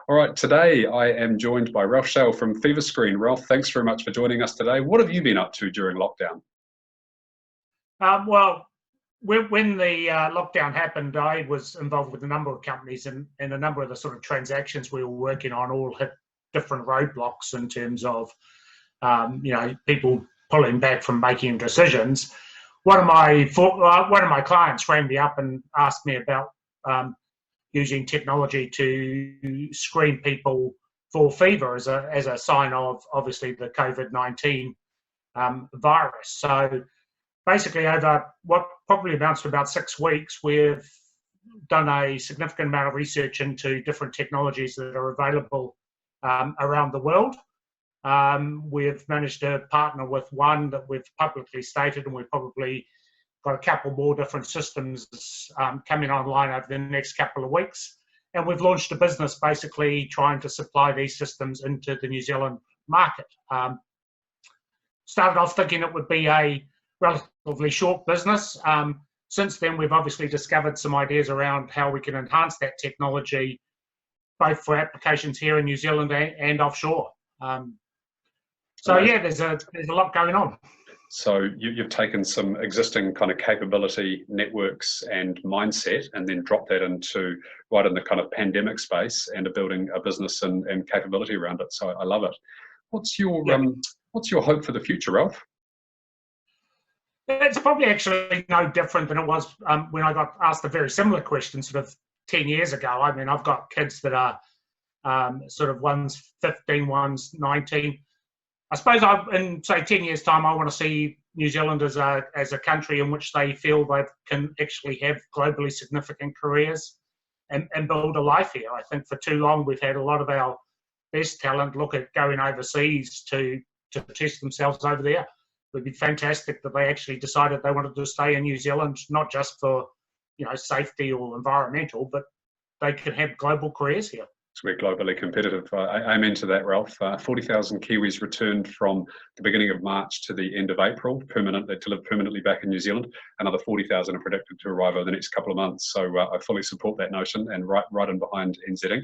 All right, today I am joined by Ralph Shale from Fever Screen. Ralph, thanks very much for joining us today. What have you been up to during lockdown? Well, when the lockdown happened, I was involved with a number of companies, and a number of the sort of transactions we were working on all hit different roadblocks in terms of, people pulling back from making decisions. One of my clients rang me up and asked me about using technology to screen people for fever as a sign of, obviously, the COVID-19 virus. So basically, over what probably amounts to about 6 weeks, we've done a significant amount of research into different technologies that are available around the world. We've managed to partner with one that we've publicly stated, and we've probably got a couple more different systems coming online over the next couple of weeks. And we've launched a business basically trying to supply these systems into the New Zealand market. Started off thinking it would be a relatively short business. Since then, we've obviously discovered some ideas around how we can enhance that technology, both for applications here in New Zealand and offshore. There's a lot going on. So you've taken some existing kind of capability, networks and mindset, and then dropped that into right in the kind of pandemic space and are building a business and capability around it. So I love it. What's your hope for the future, Ralph? It's probably actually no different than it was when I got asked a very similar question sort of 10 years ago. I mean, I've got kids that are sort of one's 15, one's 19. I suppose in, say, 10 years' time, I want to see New Zealand as a country in which they feel they can actually have globally significant careers and build a life here. I think for too long, we've had a lot of our best talent look at going overseas to test themselves over there. It would be fantastic that they actually decided they wanted to stay in New Zealand, not just for, safety or environmental, but they could have global careers here. We're globally competitive. I'm into that, Ralph. 40,000 Kiwis returned from the beginning of March to the end of April, to live permanently back in New Zealand. Another 40,000 are predicted to arrive over the next couple of months. So I fully support that notion and right in behind NZ Inc.